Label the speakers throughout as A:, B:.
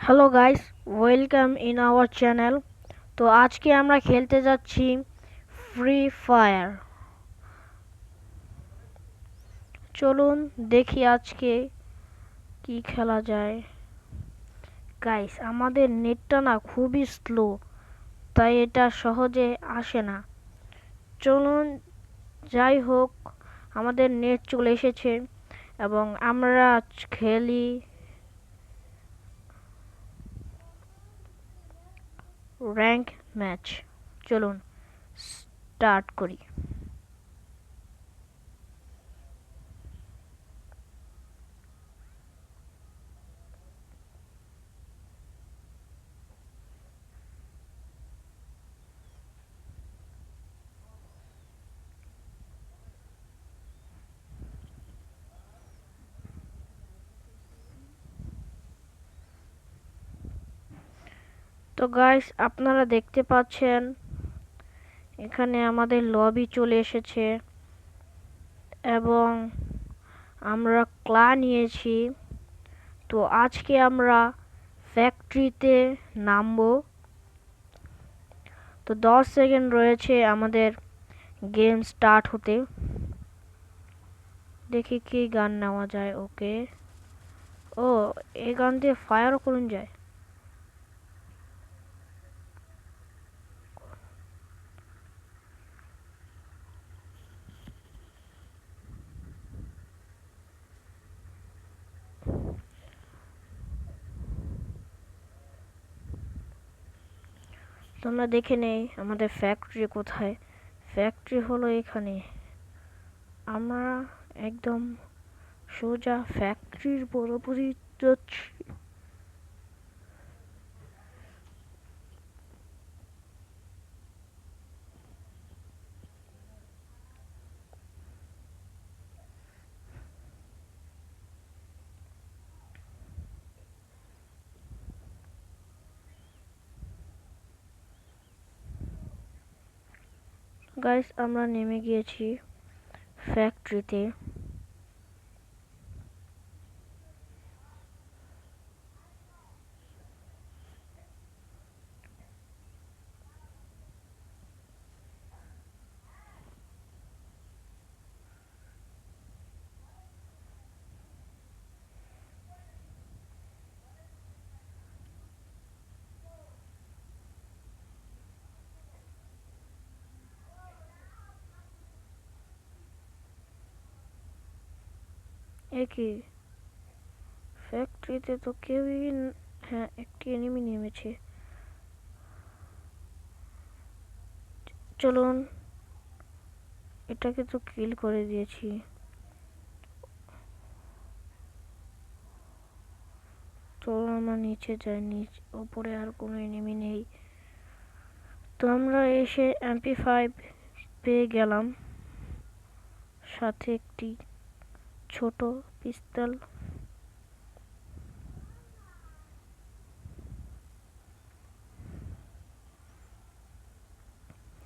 A: Hello guys, welcome in our channel. তো আজকে আমরা খেলতে যাচ্ছি ফ্রি ফায়ার। চলুন দেখি আজকে কি খেলা যায়। গাইস, আমাদের নেটটা না খুবই স্লো, তাই এটা সহজে আসে না। চলুন, যাই হোক, আমাদের নেট চলে এসেছে এবং আমরা খেলি র্যাঙ্ক ম্যাচ। চলুন স্টার্ট করি। তো গাইস, আপনারা দেখতে পাচ্ছেন এখানে আমাদের লবি চলে এসেছে এবং আমরা ক্লা নিয়েছি। তো আজকে আমরা ফ্যাক্টরিতে নামবো। তো 10 সেকেন্ড রয়েছে আমাদের গেম স্টার্ট হতে। দেখি কি গান নেওয়া যায়। ওকে, ও, এই গান দিয়ে ফায়ারও করুন যায়। তোমরা দেখে নেই আমাদের ফ্যাক্টরি কোথায়। ফ্যাক্টরি হলো এখানে। আমরা একদম সোজা ফ্যাক্টরির বরাবরই যাচ্ছি। গাইস, আমরা নেমে গিয়েছি ফ্যাক্টরিতে। একই ফ্যাক্টরিতে তো কেউই হ্যাঁ, একটি এনিমি নেমেছে। চলুন, এটাকে তো কিল করে দিয়েছি। চলুন আমরা নিচে যাই। ওপরে আর কোনো এনিমি নেই। তো আমরা এসে MP5 পেয়ে গেলাম, সাথে একটি ছোট পিস্তল।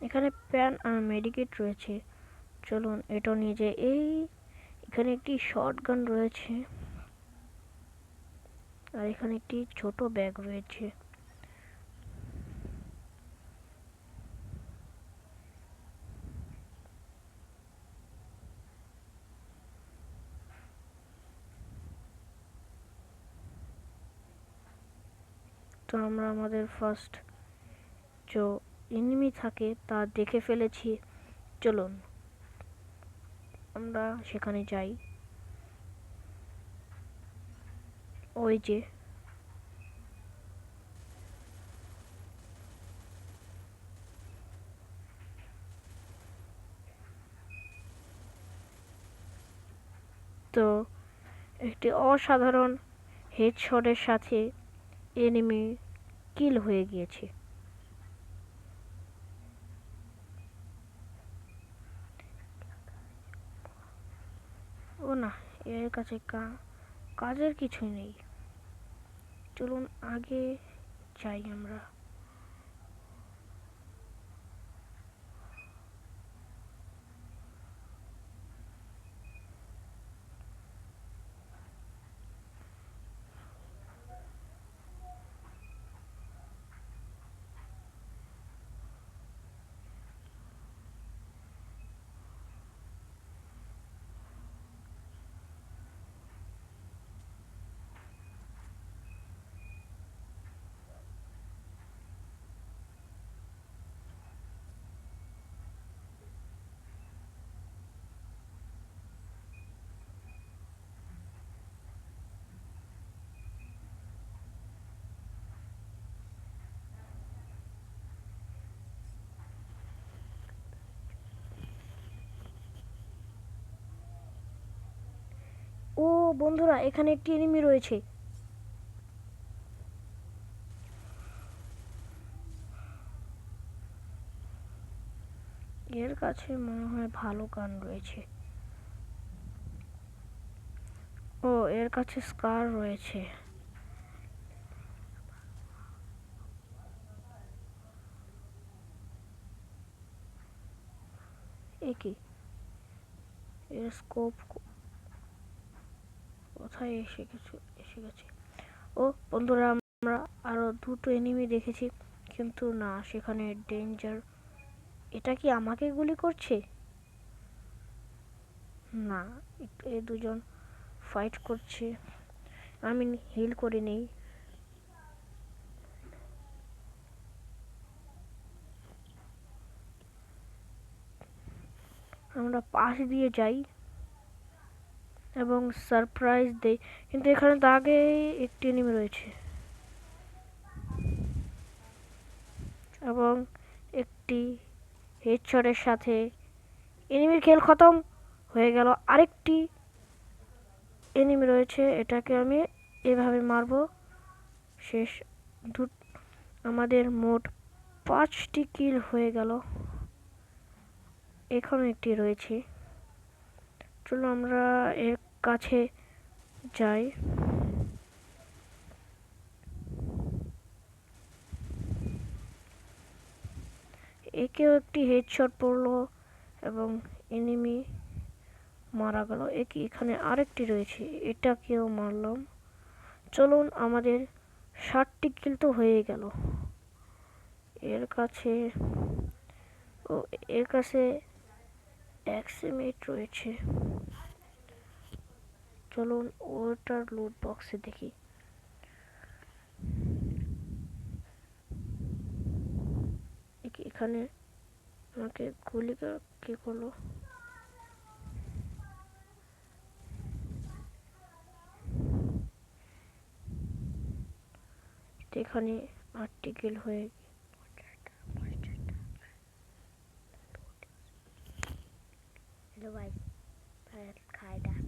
A: এখানে প্যান আর মেডিকেট রয়েছে। চলুন এটা নিয়ে যাই। এখানে একটি শটগান রয়েছে আর এখানে একটি ছোট ব্যাগ রয়েছে। তো আমরা আমাদের ফার্স্ট যে এনিমি থাকে তা দেখে ফেলেছি। চলুন আমরা সেখানে যাই। ওই যে, তো একটি অসাধারণ হেডশটের সাথে এনিমি কিল হয়ে গিয়েছে। ও না, এর কাছে কাজের কিছুই নেই। চলুন আগে যাই আমরা। ও বন্ধুরা, এখানে একটি এনিমি রয়েছে। এর কাছে মনে হয় ভালো গান রয়েছে। ও, এর কাছে স্কার রয়েছে। এ কি, এর স্কোপ কোথায় এসে গেছে। ও বন্ধুরা, আমরা আরো দুটো এনিমি দেখেছি, কিন্তু না, সেখানে ডেঞ্জার। এটা কি আমাকে গুলি করছে? না, এই দুজন ফাইট করছে। আমি হিল করে নেই। আমরা পাশ দিয়ে যাই এবং সারপ্রাইজ দেই, কিন্তু এখানে তো আগে একটি এনিমি রয়েছে এবং একটি হেডশটের সাথে এনিমির খেল খতম হয়ে গেল। আরেকটি এনিমি রয়েছে, এটাকে আমি এভাবে মারবো। শেষ। আমাদের মোট 5টি কিল হয়ে গেল। এখনো একটি রয়েছে। চলো আমরা এর কাছে যাই। একেও একটি হেডশট পড়লো এবং এনিমি মারা গেল। এখানে আরেকটি রয়েছে, এটাকেও মারলাম। চলুন, আমাদের 60টি কিল তো হয়ে গেল। এর কাছে ও এর কাছে এক্সিমেট রয়েছে। চলুন ওটার লুট বক্সে দেখি। এখানে আমাকে গুলি কে করলো? এখানে 8টি কিল হয়ে হ্যালো ভাই, খাই ডাক।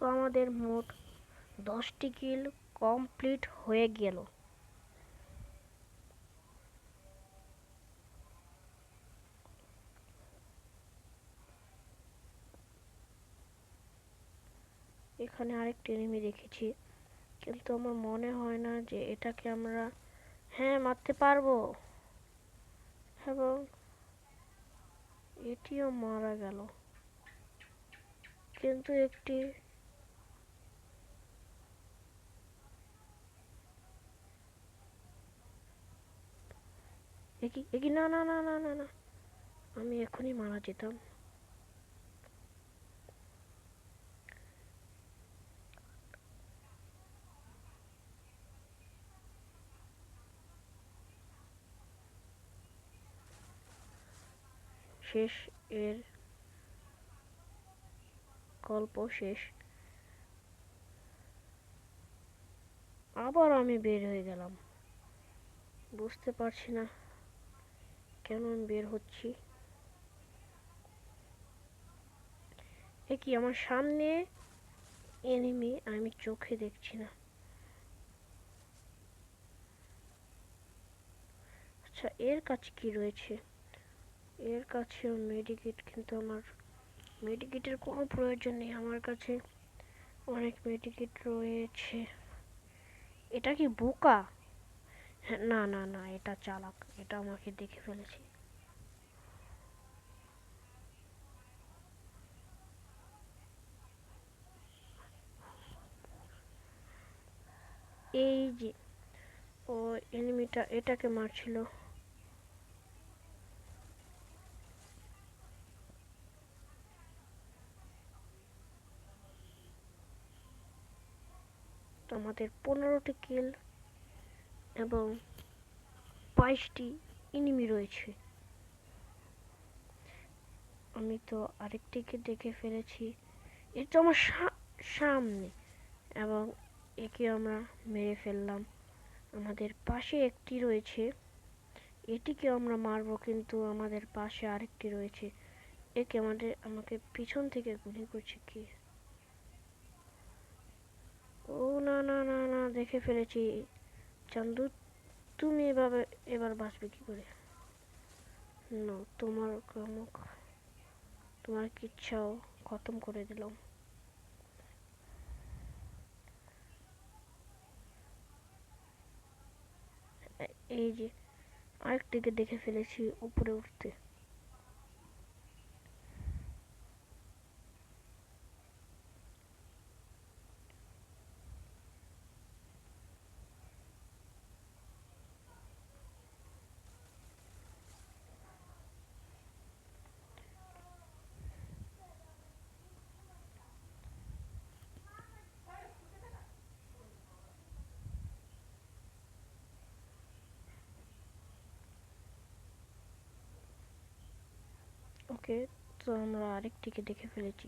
A: তো আমাদের মোট 10টি কিল কমপ্লিট হয়ে গেল। এখানে আরেকটি এনিমি দেখেছি, কিন্তু আমার মনে হয় না যে এটাকে আমরা মারতে পারবো। এবং এটিও মারা গেল, কিন্তু একটি না না না না না না, আমি এখনই মারা যেতাম। শেষ, এর গল্প শেষ। আবার আমি বের হয়ে গেলাম, বুঝতে পারছি না কেন আমি বের হচ্ছি। আমার সামনে এনিমি, আমি চোখে দেখছি না। আচ্ছা, এর কাছে কি রয়েছে? এর কাছেও মেডিকেট, কিন্তু আমার মেডিকেটের কোনো প্রয়োজন নেই, আমার কাছে অনেক মেডিকেট রয়েছে। এটা কি বোকা? না না না, এটা চালাক, এটা আমাকে দেখে ফেলেছে। এই যে ও এনিমিটা এটাকে মারছিল। আমাদের 15টি কিল এবং 22টি এনিমি রয়েছে। আমি তো আরেকটিকে দেখে ফেলেছি, এটা আমার সামনে, এবং একে আমরা মেরে ফেললাম। আমাদের পাশে একটি রয়েছে, এটিকে আমরা মারবো, কিন্তু আমাদের পাশে আরেকটি রয়েছে, একে আমাকে পিছন থেকে গুলি করছে কি। ও না না না না, দেখে ফেলেছি। চান্দু, তুমি এবার বাঁচবে কি করে? না, তোমার কিচ্ছাও খতম করে দিলাম। এই যে আরেকটিকে দেখে ফেলেছি উপরে উঠতে। ওকে, তো আমরা আরেকটিকে দেখে ফেলেছি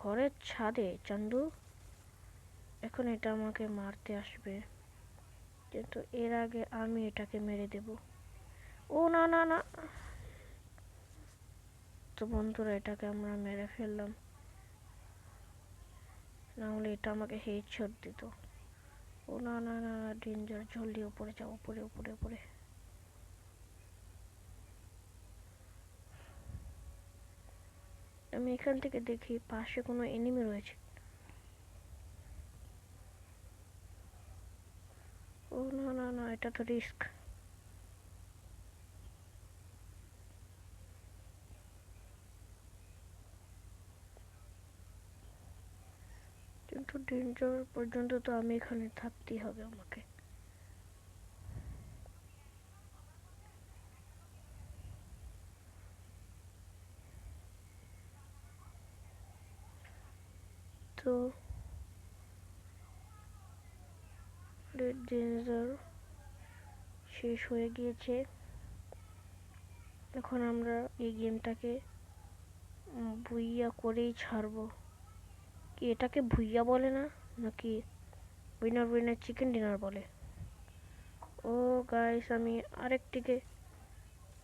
A: ঘরের ছাদে। চান্দু, এখন এটা আমাকে মারতে আসবে, কিন্তু এর আগে আমি এটাকে মেরে দেব। ও না না না, তো বন্ধুরা এটাকে আমরা মেরে ফেললাম, না হলে এটা আমাকে হেডশট দিত। ও না না না, ডেঞ্জার, জলদি উপরে যাও, উপরে উপরে উপরে। আমি এখান থেকে দেখি পাশে কোনো এনিমি রয়েছে। ও না না না, এটা তো রিস্ক। কিন্তু ডেঞ্জার পর্যন্ত তো আমি এখানে থাকতেই হবে আমাকে। তো ডেঞ্জার শেষ হয়ে গিয়েছে। এখন আমরা এই গেমটাকে ভুইয়া করেই ছাড়বো। কি এটাকে ভুইয়া বলে না, নাকি উইনার উইনার চিকেন ডিনার বলে? ও গাইস, আমি আরেকটিকে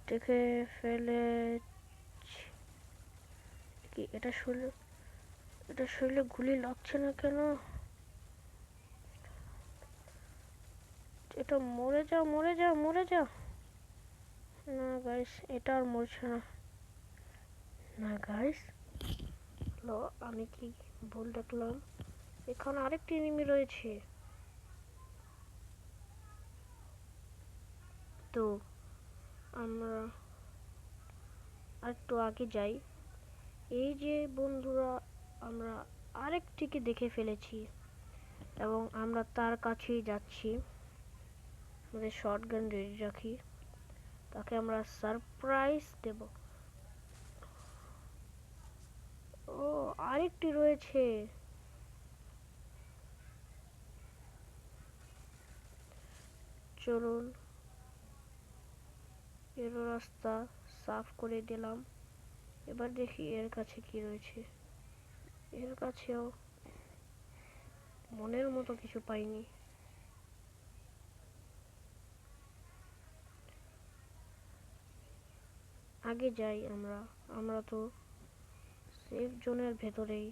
A: দেখে ফেলেছি। কি এটা শরীরে গুলি লাগছে না কেন? এটা মরে যা, মরে যা, মরে যা। না গাইস, এটা আর মরছে না। না গাইস, আমি কি ভুল দেখলাম? এখানে আরেকটি এনিমি রয়েছে। তো আমরা আরেকটু আগে যাই। এই যে বন্ধুরা, আমরা আরেকটিকে দেখে ফেলেছি এবং আমরা তার কাছেই যাচ্ছি। আমাদের শটগান রেডি রাখি, তাকে আমরা সারপ্রাইজ দেব। ও, আরেকটি রয়েছে। চলুন, এর রাস্তা সাফ করে দিলাম। এবার দেখি এর কাছে কি রয়েছে। এর কাছেও মনের মতো কিছু পাইনি। আগে যাই আমরা তো সেফ জোনের ভেতরেই।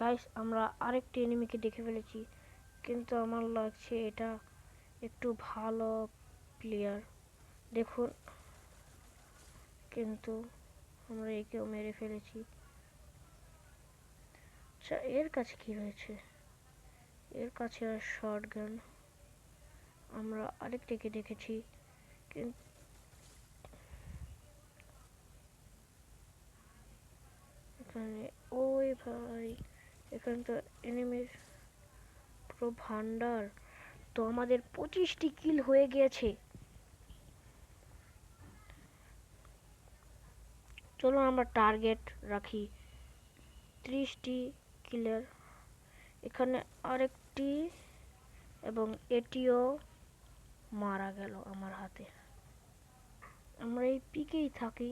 A: গাইস, আমরা আরেকটি এনিমিকে দেখে ফেলেছি, কিন্তু আমার লাগছে এটা একটু ভালো প্লেয়ার। দেখুন, কিন্তু আমরা একেও মেরে ফেলেছি। আচ্ছা, এর কাছে কি রয়েছে? এর কাছে আর শটগান। আমরা আরেকটিকে দেখেছি, কিন্তু এখানে, ওই ভাই, এখানে তো এনিমির পুরো ভান্ডার। তো আমাদের 25টি কিল হয়ে গিয়েছে। চলুন আমরা টার্গেট রাখি 30টি কিলের। এখানে আরেকটি, এবং এটিও মারা গেল আমার হাতে। আমরা এই পিকেই থাকি,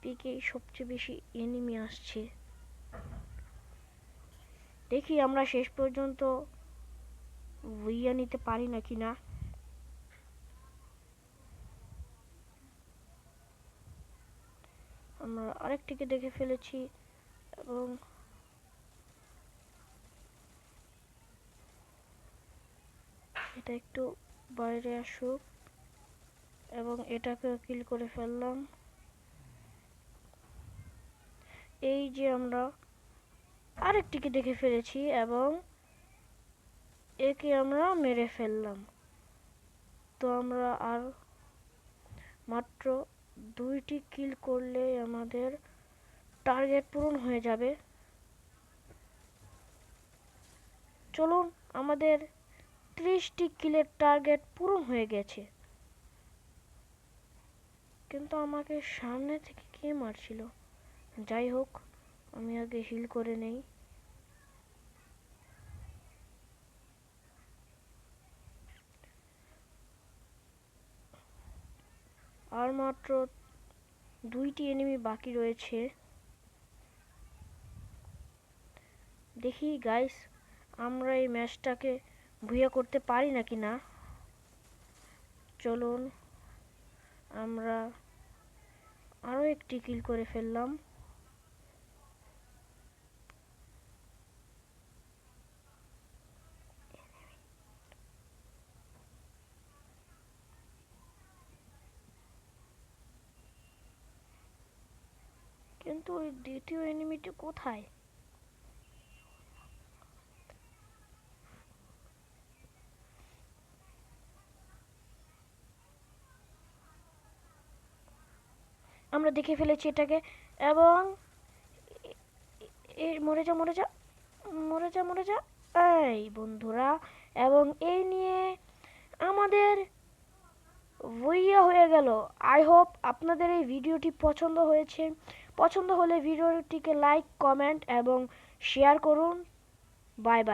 A: পিকেই সবচেয়ে বেশি এনিমি আসছে। দেখি আমরা শেষ পর্যন্ত বুইয়া নিতে পারি নাকি না। আমরা আরেকটিকে দেখে ফেলেছি, এবং এটা একটু বাইরে আসুক, এবং এটাকে কিল করে ফেললাম। এই যে আমরা আরেকটিকে দেখে ফেলেছি, এবং একে আমরা মেরে ফেললাম। তো আমরা আর মাত্র 2টি কিল করলে আমাদের টার্গেট পূরণ হয়ে যাবে। চলুন, আমাদের 30টি কিলের টার্গেট পূরণ হয়ে গেছে। কিন্তু আমাকে সামনে থেকে কে মারছিল? যাই হোক, আমি আগে হিল করে নেই। আর মাত্র 2টি এনিমি বাকি রয়েছে। দেখি গাইস, আমরা এই ম্যাচটাকে ভুইয়া করতে পারি নাকি না। চলুন, আমরা আরো একটি কিল করে ফেললাম। কিন্তু ওই দ্বিতীয় এনিমিটি কোথায়? আমরা দেখে ফেলেছি এটাকে, এবং মরে যা মরে যা মরে যা মরে যা। এই বন্ধুরা, এবং এই নিয়ে আমাদের ভুইয়া হয়ে গেল। আই হোপ আপনাদের এই ভিডিওটি পছন্দ হয়েছে। পছন্দ হলে ভিডিওটিকে লাইক, কমেন্ট এবং শেয়ার করুন। Bye bye.